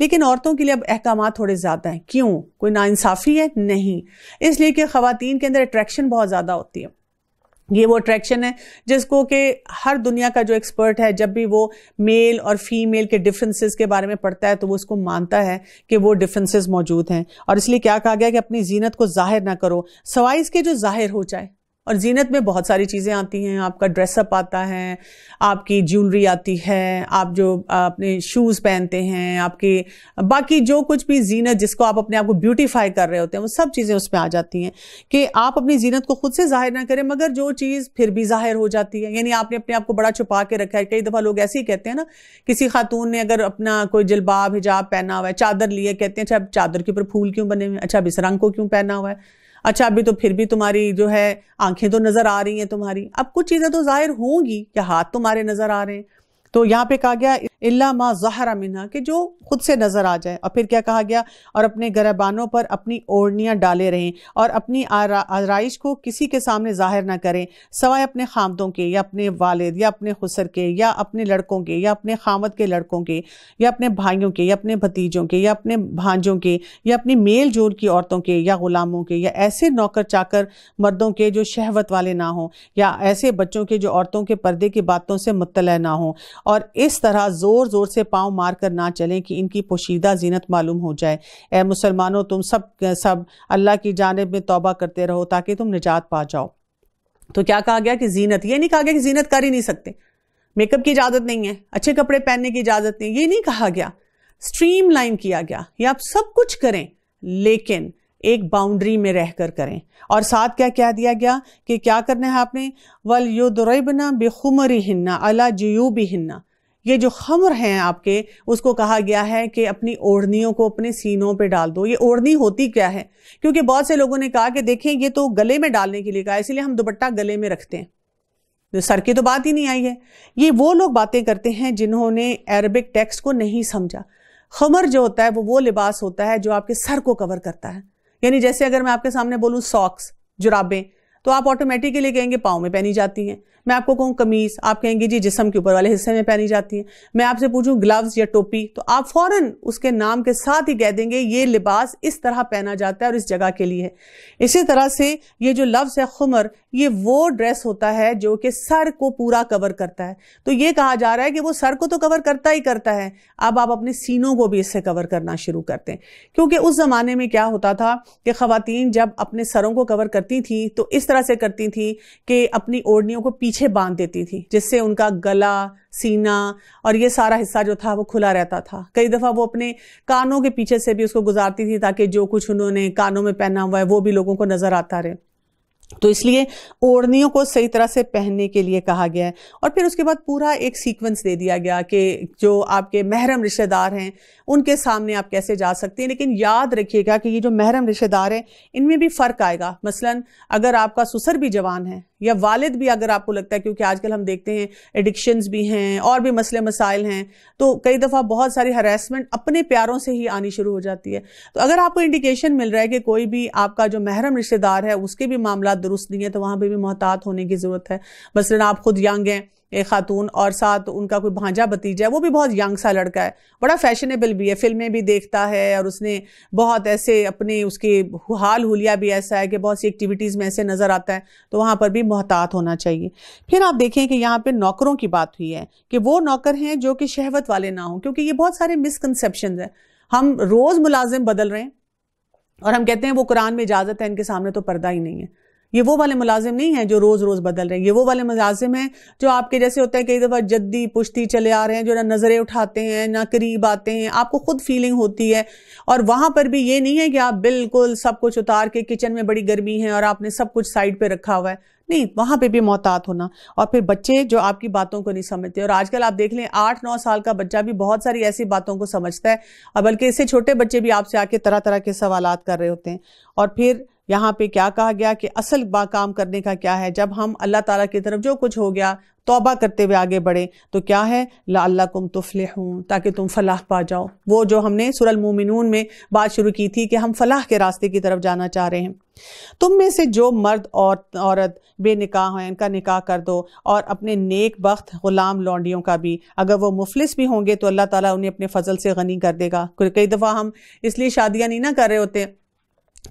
لیکن عورتوں کے لیے اب احکامات تھوڑے زیادہ ہیں. کیوں؟ کوئی ناانصافی ہے؟ نہیں، اس لیے کہ خواتین کے اندر اٹریکشن بہت زیادہ ہوتی ہے. یہ وہ اٹریکشن ہے جس کو کہ ہر دنیا کا جو ایکسپرٹ ہے جب بھی وہ میل اور فیمیل کے ڈفرنسز کے بارے میں پڑھتا ہے تو وہ اس کو مانتا ہے کہ وہ ڈفرنسز موجود ہیں. اور اس لیے کیا کہا گیا کہ اپنی زینت کو ظاہر نہ کرو سوائے اس کے جو ظاہر ہو جائے. اور زینت میں بہت ساری چیزیں آتی ہیں. آپ کا ڈریس اپ آتا ہے، آپ کی جیولری آتی ہے، آپ جو اپنے شوز پہنتے ہیں، آپ کے باقی جو کچھ بھی زینت جس کو آپ اپنے آپ کو بیوٹیفائی کر رہے ہوتے ہیں وہ سب چیزیں اس میں آ جاتی ہیں کہ آپ اپنی زینت کو خود سے ظاہر نہ کریں مگر جو چیز پھر بھی ظاہر ہو جاتی ہے. یعنی آپ نے اپنے آپ کو بڑا چھپا کے رکھا ہے. کئی دفعہ لوگ ایسے ہی کہتے ہیں نا، کسی خاتون نے اگر اپنا کوئی جلباب حجاب پہنا ہوا ہے، چادر لیے، کہتے ہیں اچھا چادر کے اوپر پھول کیوں بنے ہوئے ہیں، اچھا اب اس رنگ کو کیوں پہنا ہوا ہے، اچھا ابھی تو پھر بھی تمہاری جو ہے آنکھیں تو نظر آ رہی ہیں تمہاری. اب کچھ چیزیں تو ظاہر ہوں گی کہ ہاتھ تمہارے نظر آ رہے ہیں. تو یہاں پہ کہا گیا الا ما ظہر منہا کہ جو خود سے نظر آ جائے. اور پھر کیا کہا گیا؟ اور اپنے گریبانوں پر اپنی اوڑھنیاں ڈالے رہیں اور اپنی آرائش کو کسی کے سامنے ظاہر نہ کریں سوائے اپنے خامدوں کے یا اپنے والد یا اپنے خسر کے یا اپنے لڑکوں کے یا اپنے خامد کے لڑکوں کے یا اپنے بھائیوں کے یا اپنے بھتیجوں کے یا اپنے بھانجوں کے یا اپنی میل جول کی عورتوں کے یا غلاموں کے یا ایسے نوکر چاکر مردوں کے جو شہوت والے نہ ہوں یا ایسے بچوں کے جو عورتوں کے پردے کی باتوں سے مطلع نہ ہوں. اور اس طرح زور زور سے پاؤں مار کر نہ چلیں کہ ان کی پوشیدہ زینت معلوم ہو جائے. اے مسلمانوں تم سب اللہ کی جانب میں توبہ کرتے رہو تاکہ تم نجات پا جاؤ. تو کیا کہا گیا کہ زینت، یہ نہیں کہا گیا کہ زینت کر ہی نہیں سکتے، میک اپ کی اجازت نہیں ہے، اچھے کپڑے پہننے کی اجازت نہیں، یہ نہیں کہا گیا. سٹریم لائن کیا گیا یا آپ سب کچھ کریں لیکن ایک باؤنڈری میں رہ کر کریں. اور ساتھ کیا کہہ دیا گیا کہ کیا کرنا ہے آپ نے؟ وَلْيُضْرِبْنَ بِخُمُرِهِنَّ عَلَى جُيُوبِهِنَّ. یہ جو خمر ہیں آپ کے اس کو کہا گیا ہے کہ اپنی اوڑھنیوں کو اپنے سینوں پہ ڈال دو. یہ اوڑھنی ہوتی کیا ہے؟ کیونکہ بہت سے لوگوں نے کہا کہ دیکھیں یہ تو گلے میں ڈالنے کے لیے کہا، اسی لیے ہم دوپٹہ گلے میں رکھتے ہیں. سر کی تو بات ہی نہیں آئی ہے. یہ وہ لوگ باتیں کرتے ہیں جنہوں نے عربک ٹیکسٹ کو نہیں سمجھا. خمر جو ہوتا ہے وہ لباس ہوتا ہے جو آپ کے سر کو کور کرتا ہے. یعنی جیسے اگر میں آپ کے سامنے بولوں ساکس، جرابیں، تو آپ آٹومیٹکلی کہیں گے پاؤں میں پہنی جاتی ہیں. میں آپ کو کہوں قمیص، آپ کہیں گے جی جسم کے اوپر والے حصے میں پہنی جاتی ہیں. میں آپ سے پوچھوں گلوز یا ٹوپی تو آپ فوراً اس کے نام کے ساتھ ہی کہہ دیں گے یہ لباس اس طرح پہنا جاتا ہے اور اس جگہ کے لیے ہے. اسی طرح سے یہ جو لفظ ہے خمر، یہ وہ ڈریس ہوتا ہے جو کہ سر کو پورا کور کرتا ہے. تو یہ کہا جا رہا ہے کہ وہ سر کو تو کور کرتا ہی کرتا ہے، اب آپ اپنے سینوں کو بھی اس سے کور کرنا شروع کرتے ہیں. کیونکہ اس زمانے میں کیا ہوتا تھا کہ خواتین جب اپنے سروں کو کور کرتی تھیں تو اس طرح سے کرتی تھیں کہ اپنی اوڑھنیوں کو پیچھے باندھ دیتی تھی جس سے ان کا گلا، سینہ اور یہ سارا حصہ جو تھا وہ کھلا رہتا تھا. کئی دفعہ وہ اپنے کانوں کے پیچھے سے بھی اس کو گزارتی تھی تاکہ جو کچھ انہوں نے کانوں میں پہنا ہوا ہے وہ بھی لوگوں کو نظر آتا رہے. تو اس لیے اوڑھنیوں کو صحیح طرح سے پہننے کے لیے کہا گیا ہے. اور پھر اس کے بعد پورا ایک سیکوینس دے دیا گیا کہ جو آپ کے محرم رشتہ دار ہیں ان کے سامنے آپ کیسے جا سکتے ہیں. لیکن یاد رکھیے گا کہ یہ جو محرم رشتہ دار ہیں ان میں بھی فرق آئے گا. مثلا اگر آپ کا سسر بھی جوان ہے یا والد بھی اگر آپ کو لگتا ہے، کیونکہ آج کل ہم دیکھتے ہیں ایڈکشنز بھی ہیں اور بھی مسئلے مسائل ہیں، تو کئی دفعہ بہت ساری ہراسمنٹ اپنے پیاروں سے ہی آنی شروع ہو جاتی ہے. تو اگر آپ کو انڈیکیشن مل رہا ہے کہ کوئی بھی آپ کا جو محرم رشتہ دار ہے اس کے بھی معاملات درست نہیں ہے تو وہاں پہ بھی محتاط ہونے کی ضرورت ہے. مثلا آپ خود ینگ ہیں ایک خاتون اور ساتھ ان کا کوئی بھانجا بھتیجا ہے، وہ بھی بہت ینگ سا لڑکا ہے، بڑا فیشنیبل بھی ہے، فلمیں بھی دیکھتا ہے اور اس نے بہت ایسے اپنے اس کے حال حلیہ بھی ایسا ہے کہ بہت سی ایکٹیویٹیز میں ایسے نظر آتا ہے، تو وہاں پر بھی محتاط ہونا چاہیے. پھر آپ دیکھیں کہ یہاں پہ نوکروں کی بات ہوئی ہے کہ وہ نوکر ہیں جو کہ شہوت والے نہ ہوں، کیونکہ یہ بہت سارے مسکنسیپشنز ہیں. ہم روز ملازم بدل رہے ہیں اور ہم کہتے ہیں وہ قرآن میں اجازت ہے، ان کے سامنے تو پردہ ہی نہیں ہے. یہ وہ والے ملازم نہیں ہیں جو روز روز بدل رہے ہیں. یہ وہ والے ملازم ہیں جو آپ کے جیسے ہوتے ہیں کئی دفعہ جدی پشتی چلے آ رہے ہیں، جو نہ نظریں اٹھاتے ہیں نہ قریب آتے ہیں، آپ کو خود فیلنگ ہوتی ہے. اور وہاں پر بھی یہ نہیں ہے کہ آپ بالکل سب کچھ اتار کے کچن میں بڑی گرمی ہے اور آپ نے سب کچھ سائڈ پہ رکھا ہوا ہے، نہیں، وہاں پہ بھی محتاط ہونا. اور پھر بچے جو آپ کی باتوں کو نہیں سمجھتے، اور آج کل آپ دیکھ لیں 8-9 سال کا بچہ بھی بہت ساری ایسی باتوں کو سمجھتا ہے، اور بلکہ اس سے چھوٹے بچے بھی آپ سے آ کے طرح طرح کے سوالات کر رہے ہوتے ہیں. اور پھر یہاں پہ کیا کہا گیا کہ اصل کام کرنے کا کیا ہے؟ جب ہم اللہ تعالیٰ کی طرف جو کچھ ہو گیا توبہ کرتے ہوئے آگے بڑھیں تو کیا ہے؟ لعلکم تفلحون، تاکہ تم فلاح پا جاؤ۔ وہ جو ہم نے سورہ المومنون میں بات شروع کی تھی کہ ہم فلاح کے راستے کی طرف جانا چاہ رہے ہیں۔ تم میں سے جو مرد اور عورت بے نکاح ہیں ان کا نکاح کر دو، اور اپنے نیک بخت غلام لونڈیوں کا بھی، اگر وہ مفلس بھی ہوں گے تو اللہ تعالیٰ انہیں اپنے فضل سے غنی کر دے گا۔ کئی دفعہ ہم اس لیے شادیاں نہیں نہ کر رہے ہوتے،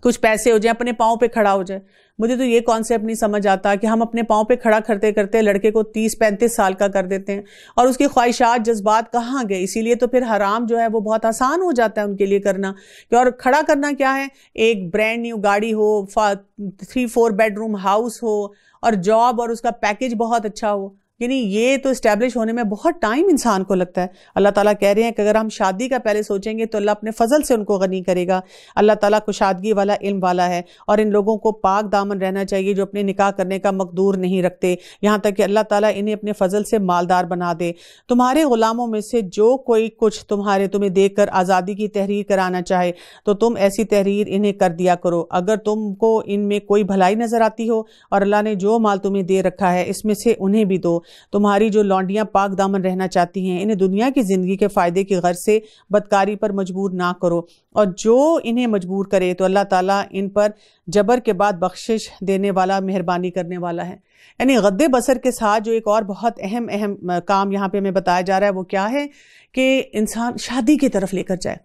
کچھ پیسے ہو جائیں اپنے پاؤں پہ کھڑا ہو جائے۔ مجھے تو یہ کانسیپٹ نہیں سمجھ آتا کہ ہم اپنے پاؤں پہ کھڑا کرتے کرتے لڑکے کو 30-35 سال کا کر دیتے ہیں، اور اس کی خواہشات جذبات کہاں گئے؟ اسی لیے تو پھر حرام جو ہے وہ بہت آسان ہو جاتا ہے ان کے لیے کرنا۔ اور کھڑا کرنا کیا ہے؟ ایک برانڈ نیو گاڑی ہو، 3-4 بیڈ روم ہاؤس ہو، اور جاب اور اس کا پیکج بہت اچھا ہو، یعنی یہ تو اسٹیبلش ہونے میں بہت ٹائم انسان کو لگتا ہے۔ اللہ تعالیٰ کہہ رہے ہیں کہ اگر ہم شادی کا پہلے سوچیں گے تو اللہ اپنے فضل سے ان کو غنی کرے گا۔ اللہ تعالیٰ کشادگی والا، علم والا ہے، اور ان لوگوں کو پاک دامن رہنا چاہیے جو اپنے نکاح کرنے کا مقدور نہیں رکھتے، یہاں تک کہ اللہ تعالیٰ انہیں اپنے فضل سے مالدار بنا دے۔ تمہارے غلاموں میں سے جو کوئی کچھ تمہیں دیکھ کر آزادی کی تحریر کرانا چاہے تو تم ایسی تحریر انہیں کر دیا کرو۔ اگر تم کو ان میں کوئی بھلائی نظر آتی ہو اور اللہ نے جو مال تمہیں دے رکھا ہے اس میں سے انہیں بھی دو۔ تمہاری جو لونڈیاں پاک دامن رہنا چاہتی ہیں انہیں دنیا کی زندگی کے فائدے کی غرض سے بدکاری پر مجبور نہ کرو، اور جو انہیں مجبور کرے تو اللہ تعالیٰ ان پر جبر کے بعد بخشش دینے والا، مہربانی کرنے والا ہے۔ یعنی غض بصر کے ساتھ جو ایک اور بہت اہم کام یہاں پہ ہمیں بتایا جا رہا ہے وہ کیا ہے کہ انسان شادی کی طرف لے کر جائے۔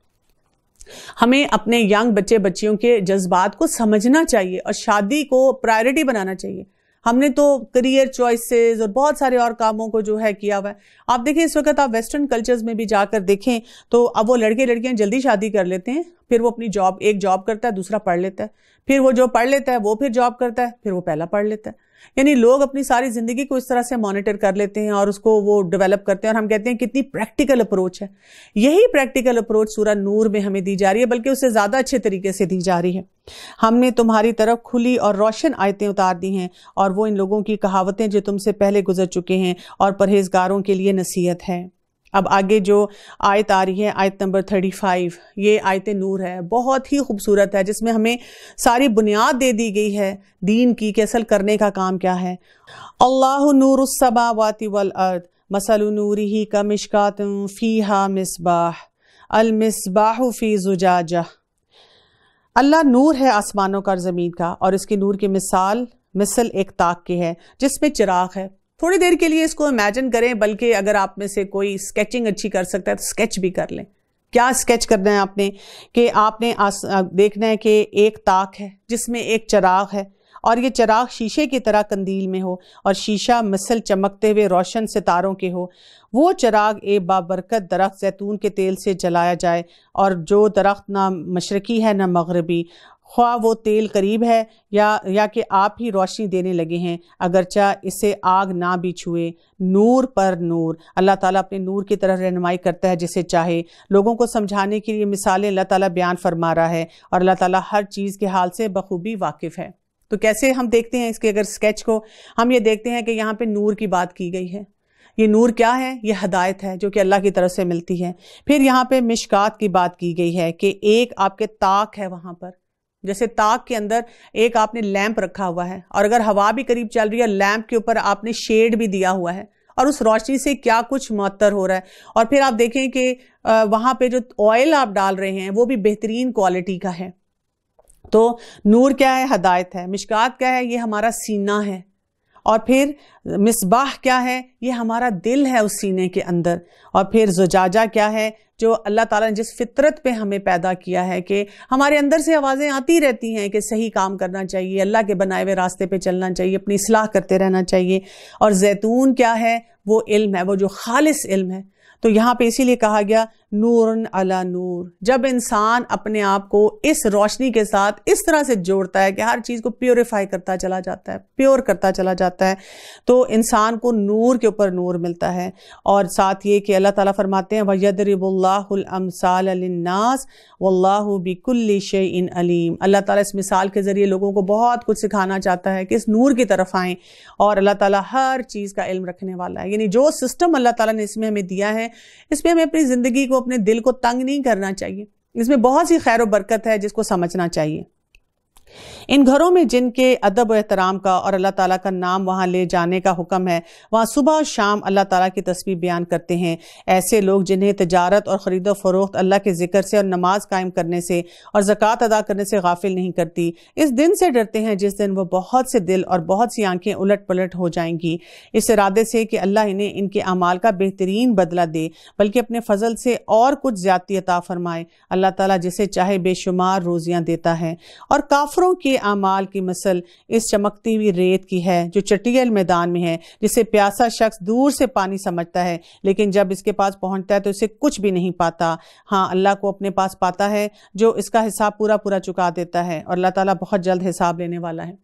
ہمیں اپنے ینگ بچے بچیوں کے جذبات کو سمجھنا چاہیے اور شادی کو پرائرٹی بنانا چاہیے۔ ہم نے تو کریئر چوائسز اور بہت سارے اور کاموں کو جو ہے کیا ہوا ہے۔ آپ دیکھیں اس وقت آپ ویسٹرن کلچرز میں بھی جا کر دیکھیں تو اب وہ لڑکے لڑکیاں جلدی شادی کر لیتے ہیں، پھر وہ اپنی ایک جاب کرتا ہے، دوسرا پڑھ لیتا ہے، پھر وہ جو پڑھ لیتا ہے وہ پھر جاب کرتا ہے، پھر وہ پہلا پڑھ لیتا ہے۔ یعنی لوگ اپنی ساری زندگی کو اس طرح سے مانیٹر کر لیتے ہیں اور اس کو وہ ڈیولپ کرتے ہیں، اور ہم کہتے ہیں کتنی پریکٹیکل اپروچ ہے۔ یہی پریکٹیکل اپروچ سورہ نور میں ہمیں دی جا رہی ہے، بلکہ اس سے زیادہ اچھے طریقے سے دی جا رہی ہے۔ ہم نے تمہاری طرف کھلی اور روشن آیتیں اتار دی ہیں، اور وہ ان لوگوں کی کہاوتیں جو تم سے پہلے گزر چکے ہیں، اور پرہیزگاروں کے لیے نصیحت ہے۔ اب آگے جو آیت آ رہی ہے، آیت نمبر 35، یہ آیت نور ہے، بہت ہی خوبصورت ہے، جس میں ہمیں ساری بنیاد دے دی گئی ہے دین کی کہ اصل کرنے کا کام کیا ہے۔ اللہ نور السماوات والارض مثل نورہ کمشکات فیہا مصباح المصباح فی زجاجہ۔ اللہ نور ہے آسمانوں کا اور زمین کا، اور اس کی نور کی مثل ایک تاک کی ہے جس میں چراغ ہے۔ تھوڑی دیر کے لیے اس کو امیجن کریں، بلکہ اگر آپ میں سے کوئی اسکیچنگ اچھی کر سکتا ہے تو اسکیچ بھی کر لیں۔ کیا اسکیچ کرنا ہے آپ نے کہ آپ نے دیکھنا ہے کہ ایک تاک ہے جس میں ایک چراغ ہے، اور یہ چراغ شیشے کی طرح قندیل میں ہو، اور شیشہ مثل چمکتے ہوئے روشن ستاروں کے ہو۔ وہ چراغ ایک بابرکت درخت زیتون کے تیل سے جلایا جائے، اور جو درخت نہ مشرقی ہے نہ مغربی، خواہ وہ تیل قریب ہے یا کہ آپ ہی روشنی دینے لگے ہیں، اگرچہ اسے آگ نہ بھی چھوئے۔ نور پر نور، اللہ تعالیٰ اپنے نور کی طرف رہنمائی کرتا ہے جسے چاہے۔ لوگوں کو سمجھانے کے لیے مثالیں اللہ تعالیٰ بیان فرما رہا ہے، اور اللہ تعالیٰ ہر چیز کے حال سے بخوبی واقف ہے۔ تو کیسے ہم دیکھتے ہیں اس کے اگر اسکیچ کو؟ ہم یہ دیکھتے ہیں کہ یہاں پہ نور کی بات کی گئی ہے۔ یہ نور کیا ہے؟ یہ ہدایت ہے جو کہ اللہ کی طرف سے ملتی ہے۔ پھر یہاں پہ مشکات کی بات کی گئی ہے کہ ایک آپ کے تاک ہے، وہاں پر جیسے تاک کے اندر ایک آپ نے لیمپ رکھا ہوا ہے، اور اگر ہوا بھی قریب چل رہی ہے لیمپ کے اوپر آپ نے شیڈ بھی دیا ہوا ہے، اور اس روشنی سے کیا کچھ معطر ہو رہا ہے۔ اور پھر آپ دیکھیں کہ وہاں پہ جو آئل آپ ڈال رہے ہیں وہ بھی بہترین کوالٹی کا ہے۔ تو نور کیا ہے؟ ہدایت ہے۔ مشکات کیا ہے؟ یہ ہمارا سینہ ہے۔ اور پھر مصباح کیا ہے؟ یہ ہمارا دل ہے اس سینے کے اندر۔ اور پھر زجاجہ کیا ہے؟ جو اللہ تعالیٰ نے جس فطرت پہ ہمیں پیدا کیا ہے کہ ہمارے اندر سے آوازیں آتی رہتی ہیں کہ صحیح کام کرنا چاہیے، اللہ کے بنائے ہوئے راستے پہ چلنا چاہیے، اپنی اصلاح کرتے رہنا چاہیے۔ اور زیتون کیا ہے؟ وہ علم ہے، وہ جو خالص علم ہے۔ تو یہاں پہ اسی لیے کہا گیا نورن علی نور۔ جب انسان اپنے آپ کو اس روشنی کے ساتھ اس طرح سے جوڑتا ہے کہ ہر چیز کو پیوریفائی کرتا چلا جاتا ہے، پیور کرتا چلا جاتا ہے، تو انسان کو نور کے اوپر نور ملتا ہے۔ اور ساتھ یہ کہ اللہ تعالیٰ فرماتے ہیں وَيَضْرِبُ اللَّهُ الْأَمْثَالَ لِلنَّاسِ وَاللَّهُ بِكُلِّ شَيْءٍ عَلِيمٌ۔ اللہ تعالیٰ اس مثال کے ذریعے لوگوں کو بہت کچھ سکھانا چاہتا ہے کہ اس نور کی طرف آئیں، اور اللہ تعالیٰ ہر چیز کا علم رکھنے والا ہے۔ یعنی جو سسٹم اللہ تعالیٰ نے اس میں ہمیں دیا ہے، اس میں ہمیں اپنی زندگی کو، اپنے دل کو تنگ نہیں کرنا چاہیے۔ اس میں بہت سی خیر و برکت ہے جس کو سمجھنا چاہیے۔ ان گھروں میں جن کے ادب و احترام کا اور اللہ تعالیٰ کا نام وہاں لے جانے کا حکم ہے، وہاں صبح اور شام اللہ تعالیٰ کی تسبیح بیان کرتے ہیں۔ ایسے لوگ جنہیں تجارت اور خرید و فروخت اللہ کے ذکر سے اور نماز قائم کرنے سے اور زکوٰۃ ادا کرنے سے غافل نہیں کرتی، اس دن سے ڈرتے ہیں جس دن وہ بہت سے دل اور بہت سی آنکھیں الٹ پلٹ ہو جائیں گی، اس ارادے سے کہ اللہ انہیں ان کے اعمال کا بہترین بدلہ دے، بلکہ اپنے فضل سے اور کچھ زیادتی عطا فرمائے۔ اللہ تعالیٰ جسے چاہے بے شمار روزیاں دیتا ہے۔ اور کافروں کے اعمال کی مثل اس چمکتی ہوئی ریت کی ہے جو چٹیل میدان میں ہے، جسے پیاسا شخص دور سے پانی سمجھتا ہے لیکن جب اس کے پاس پہنچتا ہے تو اسے کچھ بھی نہیں پاتا۔ ہاں، اللہ کو اپنے پاس پاتا ہے جو اس کا حساب پورا پورا چکا دیتا ہے، اور اللہ تعالیٰ بہت جلد حساب لینے والا ہے۔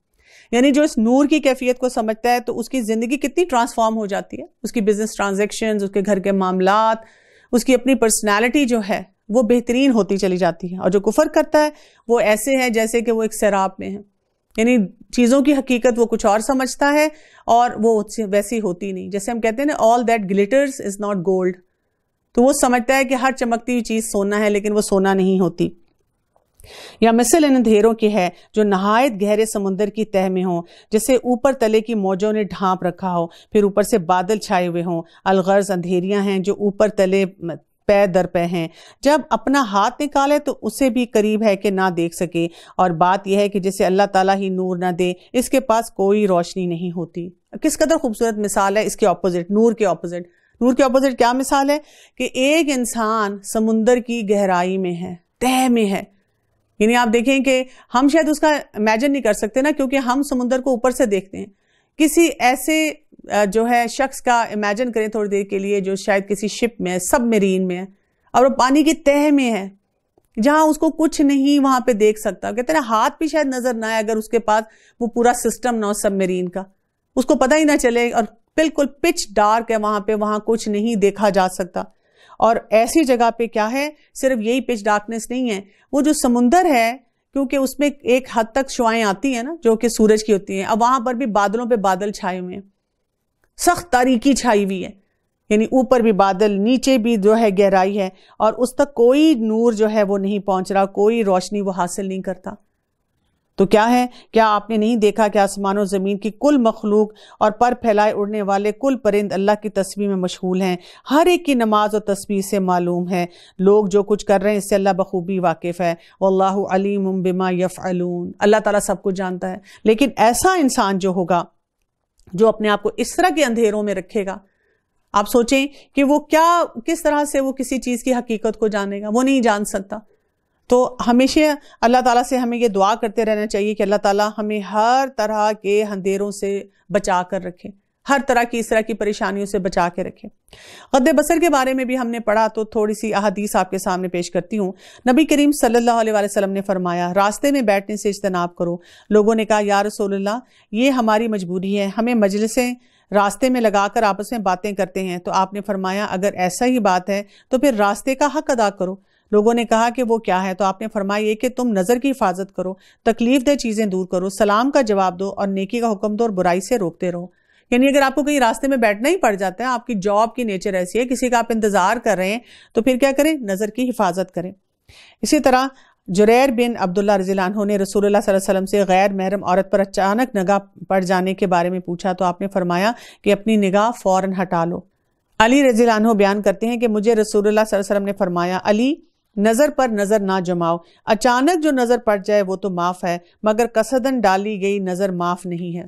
یعنی جو اس نور کی کیفیت کو سمجھتا ہے تو اس کی زندگی کتنی ٹرانسفارم ہو جاتی ہے، اس کی بزنس ٹرانزیکشنز، اس کے گھر کے معاملات، اس کی اپنی پرسنالٹی جو ہے وہ بہترین ہوتی چلی جاتی ہے۔ اور جو کفر کرتا ہے وہ ایسے ہے جیسے کہ وہ ایک سیراب میں ہے، یعنی چیزوں کی حقیقت وہ کچھ اور سمجھتا ہے اور وہ ویسی ہوتی نہیں۔ جیسے ہم کہتے ہیں نا all that glitters is not gold، تو وہ سمجھتا ہے کہ ہر چمکتی ہوئی چیز سونا ہے لیکن وہ سونا نہیں ہوتی۔ یا مثل ان اندھیروں کی ہے جو نہایت گہرے سمندر کی تہہ میں ہوں، جسے اوپر تلے کی موجوں نے ڈھانپ رکھا ہو، پھر اوپر سے بادل چھائے ہوئے ہوں۔ الغرض اندھیریاں ہیں جو اوپر تلے پے در پے ہیں، جب اپنا ہاتھ نکالے تو اسے بھی قریب ہے کہ نہ دیکھ سکے۔ اور بات یہ ہے کہ جسے اللہ تعالیٰ ہی نور نہ دے اس کے پاس کوئی روشنی نہیں ہوتی۔ کس قدر خوبصورت مثال ہے اس کے اپوزٹ، نور کے اپوزٹ۔ نور کے اپوزٹ کیا مثال ہے کہ ایک انسان سمندر کی گہرائی میں ہے، تہہ میں ہے، یعنی آپ دیکھیں کہ ہم شاید اس کا امیجن نہیں کر سکتے نا، کیونکہ ہم سمندر کو اوپر سے دیکھتے ہیں۔ کسی ایسے جو ہے شخص کا امیجن کریں تھوڑی دیر کے لیے جو شاید کسی شپ میں ہے، سب میرین میں ہے، اور وہ پانی کی تہہ میں ہے جہاں اس کو کچھ نہیں وہاں پہ دیکھ سکتا۔ کہتے ہیں ہاتھ بھی شاید نظر نہ آئے اگر اس کے پاس وہ پورا سسٹم نہ ہو سب میرین کا، اس کو پتہ ہی نہ چلے، اور بالکل پچ ڈارک ہے وہاں پہ، وہاں کچھ نہیں دیکھا جا سکتا۔ اور ایسی جگہ پہ کیا ہے، صرف یہی پچ ڈارکنیس نہیں ہے، وہ جو سمندر ہے کیونکہ اس میں ایک حد تک شعائیں آتی ہیں نا جو کہ سورج کی ہوتی ہیں، اب وہاں پر بھی بادلوں پہ بادل چھائے ہوئے ہیں، سخت تاریکی چھائی ہوئی ہے، یعنی اوپر بھی بادل، نیچے بھی جو ہے گہرائی ہے، اور اس تک کوئی نور جو ہے وہ نہیں پہنچ رہا، کوئی روشنی وہ حاصل نہیں کرتا۔ تو کیا ہے، کیا آپ نے نہیں دیکھا کہ آسمان و زمین کی کل مخلوق اور پر پھیلائے اڑنے والے کل پرند اللہ کی تسبیح میں مشغول ہیں، ہر ایک کی نماز و تسبیح سے معلوم ہے، لوگ جو کچھ کر رہے ہیں اس سے اللہ بخوبی واقف ہے۔ واللہ علیم بما یفعلون، اللہ تعالیٰ سب کچھ جانتا ہے۔ لیکن ایسا انسان جو ہوگا جو اپنے آپ کو اس طرح کے اندھیروں میں رکھے گا، آپ سوچیں کہ وہ کس طرح سے وہ کسی چیز کی حقیقت کو جانے گا، وہ نہیں جان سکتا۔ تو ہمیشہ اللہ تعالیٰ سے ہمیں یہ دعا کرتے رہنا چاہیے کہ اللہ تعالیٰ ہمیں ہر طرح کے اندھیروں سے بچا کر رکھے، ہر طرح کی اس طرح کی پریشانیوں سے بچا کے رکھے۔ غض بصر کے بارے میں بھی ہم نے پڑھا، تو تھوڑی سی احادیث آپ کے سامنے پیش کرتی ہوں۔ نبی کریم صلی اللہ علیہ وسلم نے فرمایا، راستے میں بیٹھنے سے اجتناب کرو۔ لوگوں نے کہا یا رسول اللہ، یہ ہماری مجبوری ہے، ہمیں مجلسیں راستے میں لگا کر آپس میں باتیں کرتے ہیں۔ تو آپ نے فرمایا اگر ایسا ہی بات ہے تو پھر راستے کا حق ادا کرو۔ لوگوں نے کہا کہ وہ کیا ہے؟ تو آپ نے فرمایا یہ کہ تم نظر کی حفاظت کرو، تکلیف دہ چیزیں دور کرو، سلام کا جواب دو اور نیکی کا حکم دو اور برائی سے روکتے رہو۔ یعنی اگر آپ کو کہیں راستے میں بیٹھنا ہی پڑ جاتا ہے، آپ کی جاب کی نیچر ایسی ہے، کسی کا آپ انتظار کر رہے ہیں، تو پھر کیا کریں؟ نظر کی حفاظت کریں۔ اسی طرح جریر بن عبداللہ رضی اللہ عنہ نے رسول اللہ صلی اللہ علیہ وسلم سے غیر محرم عورت پر اچانک نگاہ پڑ جانے کے بارے میں پوچھا، تو آپ نے فرمایا کہ اپنی نگاہ فوراً ہٹا لو۔ علی رضی اللہ عنہ بیان کرتے ہیں کہ مجھے رسول اللہ صلی اللہ علیہ وسلم نے فرمایا، علی نظر پر نظر نہ جماؤ، اچانک جو نظر پڑ جائے وہ تو معاف ہے، مگر قصدن ڈالی گئی نظر معاف نہیں ہے۔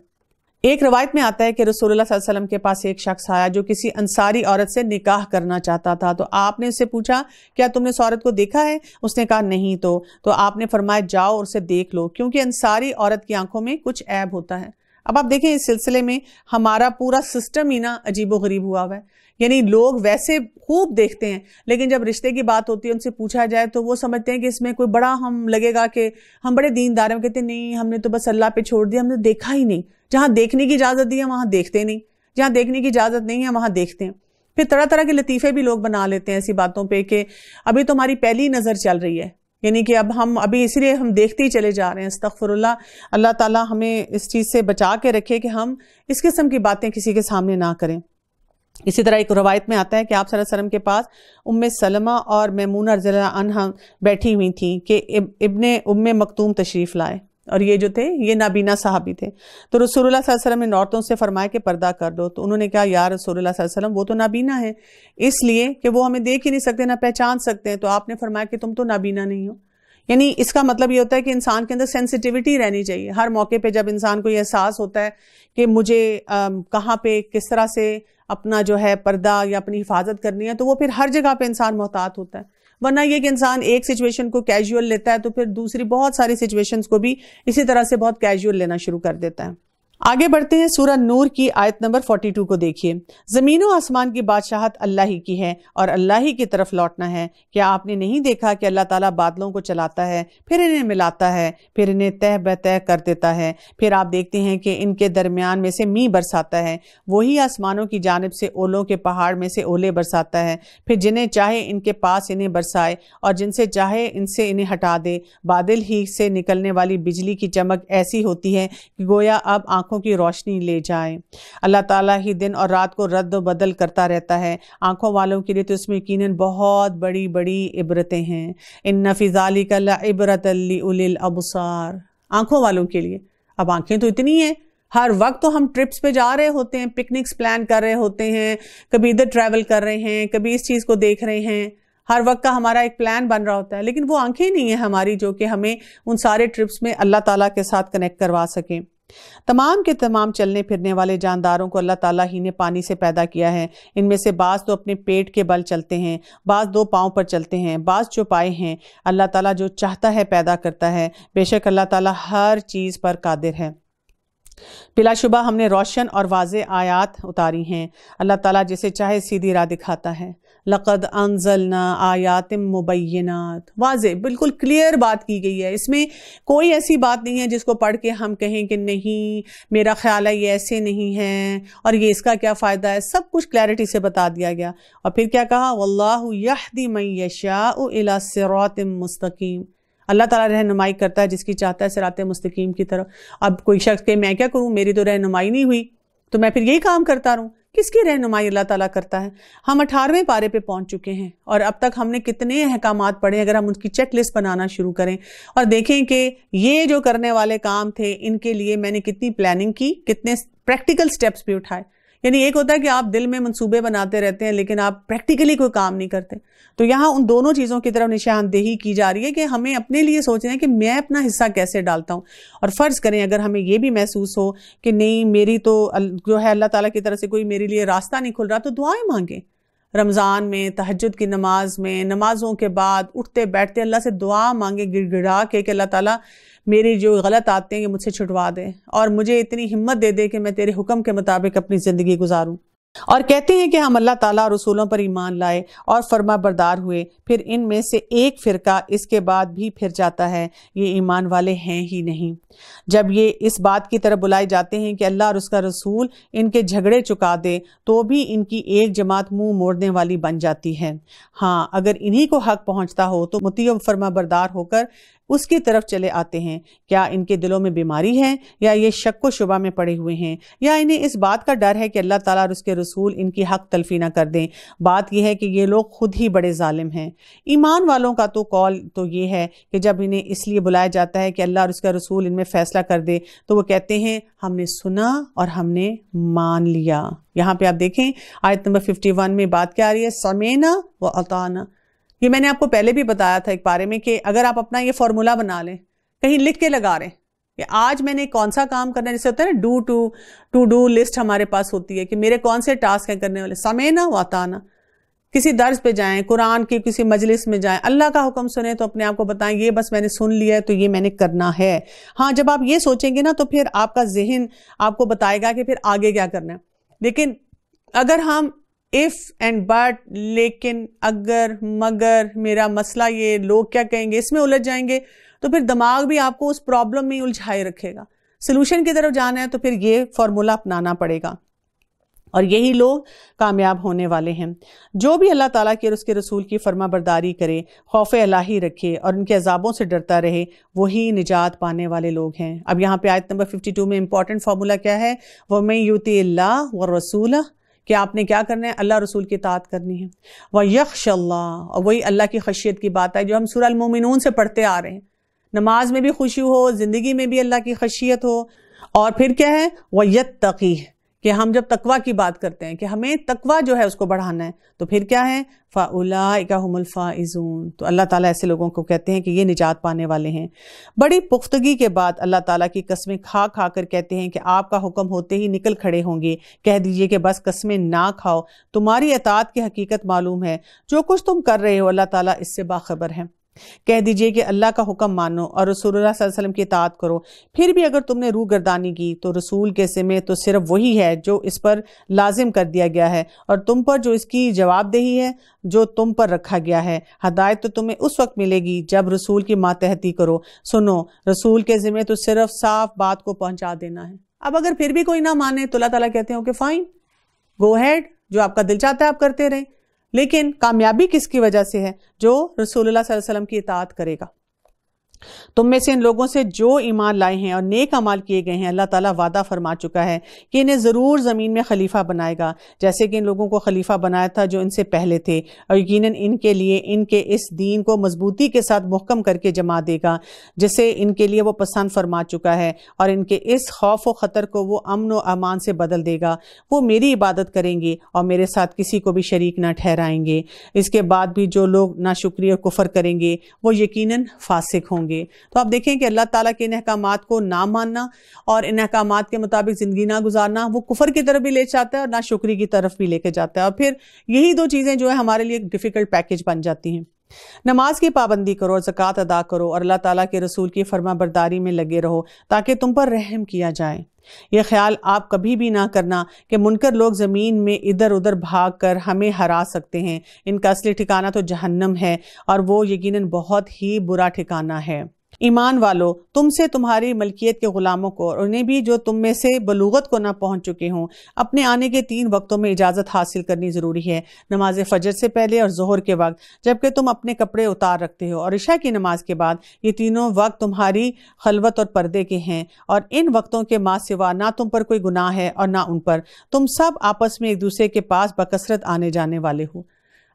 ایک روایت میں آتا ہے کہ رسول اللہ صلی اللہ علیہ وسلم کے پاس ایک شخص آیا جو کسی انصاری عورت سے نکاح کرنا چاہتا تھا، تو آپ نے اس سے پوچھا کیا تم نے اس عورت کو دیکھا ہے؟ اس نے کہا نہیں۔ تو آپ نے فرمایا جاؤ اور اسے دیکھ لو، کیونکہ انصاری عورت کی آنکھوں میں کچھ عیب ہوتا ہے۔ اب آپ دیکھیں اس سلسلے میں ہمارا پورا سسٹم ہی نا عجیب و غریب ہوا ہوا ہے، یعنی لوگ ویسے خوب دیکھتے ہیں لیکن جب رشتے کی بات ہوتی ہے ان سے پوچھا جائے تو وہ سمجھتے ہیں کہ اس میں کوئی بڑا ہم لگے گا کہ ہم بڑے دیندار ہیں، کہتے ہیں نہیں ہم نے تو بس اللہ پہ چھوڑ دیا، ہم نے دیکھا ہی نہیں۔ جہاں دیکھنے کی اجازت دی ہے وہاں دیکھتے نہیں، جہاں دیکھنے کی اجازت نہیں ہے وہاں دیکھتے ہیں۔ پھر طرح طرح کے لطیفے بھی لوگ بنا لیتے ہیں ایسی باتوں پہ کہ ابھی تو ہماری پہلی نظر چل رہی ہے، یعنی کہ اب ہم اس لیے ہم دیکھتے ہی چلے جا رہے ہیں۔ استغفر اللہ، اللہ تعالیٰ ہمیں اس چیز سے بچا کے رکھے کہ ہم اس قسم کی باتیں کسی کے سامنے نہ کریں۔ اسی طرح ایک روایت میں آتا ہے کہ آپ صلی اللہ علیہ وسلم کے پاس ام سلمہ اور میمونہ رضی اللہ عنہا بیٹھی ہوئی تھیں کہ ابن ام مکتوم تشریف لائے۔ اور یہ جو تھے یہ نابینا صحابی تھے. تو رسول اللہ صلی اللہ علیہ وسلم نے عورتوں سے فرمایا کہ پردہ کر دو. تو انہوں نے کہا یا رسول اللہ صلی اللہ علیہ وسلم وہ تو نابینا ہے، اس لیے کہ وہ ہمیں دیکھ ہی نہیں سکتے، نہ پہچان سکتے ہیں. تو آپ نے فرمایا کہ تم تو نابینا نہیں ہو. یعنی اس کا مطلب یہ ہوتا ہے کہ انسان کے اندر سینسٹیوٹی رہنی چاہیے. ہر موقع پہ جب انسان کو یہ احساس ہوتا ہے کہ مجھے کہاں پہ کس طرح سے اپنا جو ہے پردہ یا اپنی حفاظت کرنی ہے، تو وہ پھر ہر جگہ پہ انسان محتاط ہوتا ہے. ورنہ یہ کہ انسان ایک سچویشن کو کیجول لیتا ہے تو پھر دوسری بہت ساری سچویشنز کو بھی اسی طرح سے بہت کیجول لینا شروع کر دیتا ہے. آگے بڑھتے ہیں، سورہ نور کی آیت نمبر 42 کو دیکھیے. زمین و آسمان کی بادشاہت اللہ ہی کی ہے اور اللہ ہی کی طرف لوٹنا ہے. کیا آپ نے نہیں دیکھا کہ اللہ تعالیٰ بادلوں کو چلاتا ہے، پھر انہیں ملاتا ہے، پھر انہیں تہ بتہ کر دیتا ہے، پھر آپ دیکھتے ہیں کہ ان کے درمیان میں سے میਂہ برساتا ہے. وہی آسمانوں کی جانب سے اولوں کے پہاڑ میں سے اولے برساتا ہے، پھر جنہیں چاہے ان کے پاس انہیں برسائے اور جن سے چاہے ان سے انہیں ہٹا دے. بادل ہی سے نکلنے والی بجلی کی چمک ایسی ہوتی ہے کہ گویا اب آنکھوں کی روشنی لے جائے. اللہ تعالیٰ ہی دن اور رات کو رد و بدل کرتا رہتا ہے. آنکھوں والوں کے لیے تو اس میں یقیناً بہت بڑی بڑی عبرتیں ہیں. ان فی ذالک لعبرۃ لأولی الابصار، آنکھوں والوں کے لیے. اب آنکھیں تو اتنی ہیں، ہر وقت تو ہم ٹرپس پہ جا رہے ہوتے ہیں، پکنکس پلان کر رہے ہوتے ہیں، کبھی ادھر ٹریول کر رہے ہیں، کبھی اس چیز کو دیکھ رہے ہیں، ہر وقت کا ہمارا ایک پلان بن رہا ہوتا ہے. لیکن وہ آنکھیں نہیں ہیں ہماری جو کہ ہمیں ان سارے ٹرپس میں اللہ تعالیٰ کے ساتھ کنیکٹ کروا سکیں. تمام کے تمام چلنے پھرنے والے جانداروں کو اللہ تعالیٰ ہی نے پانی سے پیدا کیا ہے. ان میں سے بعض تو اپنے پیٹ کے بل چلتے ہیں، بعض دو پاؤں پر چلتے ہیں، بعض چوپائے ہیں. اللہ تعالیٰ جو چاہتا ہے پیدا کرتا ہے. بے شک اللہ تعالیٰ ہر چیز پر قادر ہے. بلا شبہ ہم نے روشن اور واضح آیات اتاری ہیں. اللہ تعالیٰ جسے چاہے سیدھی راہ دکھاتا ہے. لقد انزلنا آیات مبینات، واضح بالکل کلیئر بات کی گئی ہے. اس میں کوئی ایسی بات نہیں ہے جس کو پڑھ کے ہم کہیں کہ نہیں میرا خیال ہے یہ ایسے نہیں ہے اور یہ اس کا کیا فائدہ ہے. سب کچھ کلیئرٹی سے بتا دیا گیا. اور پھر کیا کہا، واللہ یہدی من یشاء الی صراط مستقیم. اللہ تعالیٰ رہنمائی کرتا ہے جس کی چاہتا ہے صراط مستقیم کی طرف. اب کوئی شخص کہ میں کیا کروں، میری تو رہنمائی نہیں ہوئی تو میں پھر یہی کام کرتا رہوں. کس کی رہنمائی اللہ تعالیٰ کرتا ہے. ہم 18ویں پارے پہ پہنچ چکے ہیں اور اب تک ہم نے کتنے احکامات پڑھے. اگر ہم ان کی چیک لسٹ بنانا شروع کریں اور دیکھیں کہ یہ جو کرنے والے کام تھے ان کے لیے میں نے کتنی پلاننگ کی، کتنے پریکٹیکل سٹیپس بھی اٹھائے. یعنی ایک ہوتا ہے کہ آپ دل میں منصوبے بناتے رہتے ہیں لیکن آپ پریکٹیکلی کوئی کام نہیں کرتے. تو یہاں ان دونوں چیزوں کی طرف نشاندہی کی جا رہی ہے کہ ہمیں اپنے لیے سوچنا ہے کہ میں اپنا حصہ کیسے ڈالتا ہوں. اور فرض کریں اگر ہمیں یہ بھی محسوس ہو کہ نہیں میری تو جو ہے اللہ تعالیٰ کی طرف سے کوئی میرے لیے راستہ نہیں کھل رہا، تو دعائیں مانگیں. رمضان میں، تہجد کی نماز میں، نمازوں کے بعد اٹھتے بیٹھتے اللہ سے دعا مانگے گڑ گڑا کے کہ اللہ تعالیٰ میری جو غلط عادتیں ہیں مجھ سے چھٹوا دے اور مجھے اتنی ہمت دے دے کہ میں تیرے حکم کے مطابق اپنی زندگی گزاروں. اور کہتے ہیں کہ ہم اللہ تعالیٰ اور رسولوں پر ایمان لائے اور فرما بردار ہوئے، پھر ان میں سے ایک فرقہ اس کے بعد بھی پھر جاتا ہے، یہ ایمان والے ہیں ہی نہیں. جب یہ اس بات کی طرف بلائے جاتے ہیں کہ اللہ اور اس کا رسول ان کے جھگڑے چکا دے تو بھی ان کی ایک جماعت منہ موڑنے والی بن جاتی ہے. ہاں اگر انہی کو حق پہنچتا ہو تو مطیع و فرما بردار ہو کر اس کی طرف چلے آتے ہیں. کیا ان کے دلوں میں بیماری ہے یا یہ شک و شبہ میں پڑے ہوئے ہیں یا انہیں اس بات کا ڈر ہے کہ اللہ تعالیٰ اور اس کے رسول ان کی حق تلفی نہ کر دیں. بات یہ ہے کہ یہ لوگ خود ہی بڑے ظالم ہیں. ایمان والوں کا تو قول تو یہ ہے کہ جب انہیں اس لیے بلایا جاتا ہے کہ اللہ اور اس کا رسول ان میں فیصلہ کر دے تو وہ کہتے ہیں ہم نے سنا اور ہم نے مان لیا. یہاں پہ آپ دیکھیں آیت نمبر 51 میں بات کیا آ رہی ہے، سمینا و اطعنا. یہ میں نے آپ کو پہلے بھی بتایا تھا ایک بارے میں کہ اگر آپ اپنا یہ فارمولہ بنا لیں، کہیں لکھ کے لگا رہے ہیں کہ آج میں نے کون سا کام کرنا ہے، جیسے ہوتا ہے نا ٹو ڈو لسٹ ہمارے پاس ہوتی ہے کہ میرے کون سے ٹاسک ہیں کرنے والے. سمینا و اطعنا. کسی درس پہ جائیں، قرآن کی کسی مجلس میں جائیں، اللہ کا حکم سنیں تو اپنے آپ کو بتائیں یہ بس میں نے سن لیا ہے تو یہ میں نے کرنا ہے. ہاں جب آپ یہ سوچیں گے نا تو پھر آپ کا ذہن آپ کو بتائے گا کہ پھر آگے کیا کرنا ہے. لیکن اگر ہم if and but، لیکن، اگر، مگر، میرا مسئلہ یہ، لوگ کیا کہیں گے، اس میں الجھ جائیں گے تو پھر دماغ بھی آپ کو اس پرابلم میں الجھائے رکھے گا. سلوشن کی طرف جانا ہے تو پھر یہ فارمولہ اپنانا پڑے گا اور یہی لوگ کامیاب ہونے والے ہیں. جو بھی اللہ تعالیٰ کی اور اس کے رسول کی فرما برداری کرے، خوف الہی رکھے اور ان کے عذابوں سے ڈرتا رہے، وہی نجات پانے والے لوگ ہیں. اب یہاں پہ آیت نمبر 52 میں امپورٹنٹ فارمولہ کیا ہے، وَمَن يُطِعِ اللَّهَ وَالرَّسُولَ، کہ آپ نے کیا کرنا ہے، اللہ رسول کی اطاعت کرنی ہے. وَيَخْشَ اللَّهَ، اور وہی اللہ کی خشیت کی بات ہے جو ہم سورہ المومنون سے پڑھتے آ رہے ہیں. نماز میں بھی خشوع ہو، زندگی میں بھی اللہ کی خشیت ہو. اور پھر کیا ہے وَيَتَّقِي، کہ ہم جب تقویٰ کی بات کرتے ہیں کہ ہمیں تقویٰ جو ہے اس کو بڑھانا ہے، تو پھر کیا ہے فَأُولَٰئِكَ هُمُ الْفَائِزُونَ، تو اللہ تعالیٰ ایسے لوگوں کو کہتے ہیں کہ یہ نجات پانے والے ہیں. بڑی پختگی کے بعد اللہ تعالیٰ کی قسمیں کھا کھا کر کہتے ہیں کہ آپ کا حکم ہوتے ہی نکل کھڑے ہوں گے. کہہ دیجئے کہ بس قسمیں نہ کھاؤ، تمہاری اطاعت کی حقیقت معلوم ہے، جو کچھ تم کر رہے ہو اللہ تعالیٰ اس سے باخبر ہے. کہہ دیجئے کہ اللہ کا حکم مانو اور رسول اللہ صلی اللہ علیہ وسلم کی اطاعت کرو. پھر بھی اگر تم نے روح گردانی کی تو رسول کے ذمہ تو صرف وہی ہے جو اس پر لازم کر دیا گیا ہے، اور تم پر جو اس کی جواب دہی ہے جو تم پر رکھا گیا ہے. ہدایت تو تمہیں اس وقت ملے گی جب رسول کی ماتحتی کرو. سنو، رسول کے ذمہ تو صرف صاف بات کو پہنچا دینا ہے. اب اگر پھر بھی کوئی نہ مانے تو اللہ تعالیٰ کہتے ہیں کہ فائن، گو ہیڈ، جو آپ کا دل چاہتا ہے آپ کرتے رہیں، لیکن کامیابی کس کی وجہ سے ہے؟ جو رسول اللہ صلی اللہ علیہ وسلم کی اطاعت کرے گا. تم میں سے ان لوگوں سے جو ایمان لائے ہیں اور نیک اعمال کیے گئے ہیں، اللہ تعالیٰ وعدہ فرما چکا ہے کہ انہیں ضرور زمین میں خلیفہ بنائے گا، جیسے کہ ان لوگوں کو خلیفہ بنایا تھا جو ان سے پہلے تھے، اور یقیناً ان کے لیے ان کے اس دین کو مضبوطی کے ساتھ محکم کر کے جما دے گا جسے ان کے لیے وہ پسند فرما چکا ہے، اور ان کے اس خوف و خطر کو وہ امن و امان سے بدل دے گا. وہ میری عبادت کریں گے اور میرے ساتھ کسی کو بھی شریک نہ ٹھہرائیں گے. اس کے بعد بھی جو لوگ ناشکری اور کفر کریں گے وہ یقیناً فاسق ہوں گے. تو آپ دیکھیں کہ اللہ تعالیٰ کے ان احکامات کو نہ ماننا اور ان احکامات کے مطابق زندگی نہ گزارنا وہ کفر کی طرف بھی لے جاتا ہے اور ناشکری کی طرف بھی لے کے جاتا ہے، اور پھر یہی دو چیزیں جو ہے ہمارے لیے ایک ڈیفیکلٹ پیکج بن جاتی ہیں. نماز کی پابندی کرو اور زکوٰۃ ادا کرو اور اللہ تعالیٰ کے رسول کی فرما برداری میں لگے رہو تاکہ تم پر رحم کیا جائے. یہ خیال آپ کبھی بھی نہ کرنا کہ منکر لوگ زمین میں ادھر ادھر بھاگ کر ہمیں ہرا سکتے ہیں. ان کا اصلی ٹھکانہ تو جہنم ہے، اور وہ یقیناً بہت ہی برا ٹھکانہ ہے. ایمان والو، تم سے تمہاری ملکیت کے غلاموں کو اور انہیں بھی جو تم میں سے بلوغت کو نہ پہنچ چکے ہوں اپنے آنے کے 3 وقتوں میں اجازت حاصل کرنی ضروری ہے. نماز فجر سے پہلے اور ظہر کے وقت جبکہ تم اپنے کپڑے اتار رکھتے ہو، اور عشاء کی نماز کے بعد. یہ تینوں وقت تمہاری خلوت اور پردے کے ہیں، اور ان وقتوں کے ماں سوا نہ تم پر کوئی گناہ ہے اور نہ ان پر. تم سب آپس میں ایک دوسرے کے پاس بکثرت آنے جانے والے ہو.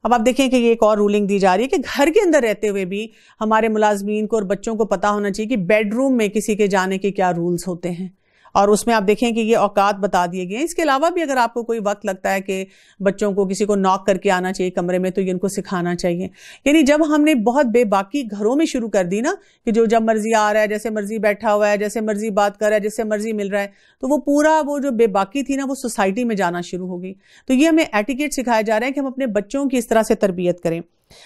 اب آپ دیکھیں کہ یہ ایک اور رولنگ دی جا رہی ہے کہ گھر کے اندر رہتے ہوئے بھی ہمارے ملازمین کو اور بچوں کو پتا ہونا چاہیے کہ بیڈ روم میں کسی کے جانے کے کیا رولز ہوتے ہیں، اور اس میں آپ دیکھیں کہ یہ اوقات بتا دیے گئے ہیں. اس کے علاوہ بھی اگر آپ کو کوئی وقت لگتا ہے کہ بچوں کو کسی کو ناک کر کے آنا چاہیے کمرے میں تو یہ ان کو سکھانا چاہیے. یعنی جب ہم نے بہت بے باکی گھروں میں شروع کر دی نا کہ جو جب مرضی آ رہا ہے، جیسے مرضی بیٹھا ہوا ہے، جیسے مرضی بات کر رہا ہے، جیسے مرضی مل رہا ہے، تو وہ پورا وہ جو بے باکی تھی نا وہ سوسائٹی میں جانا شروع ہو گئی. تو یہ ہمیں ایٹیکیٹ سکھایا جا رہا ہے کہ ہم اپنے بچوں کی اس طرح سے تربیت کریں.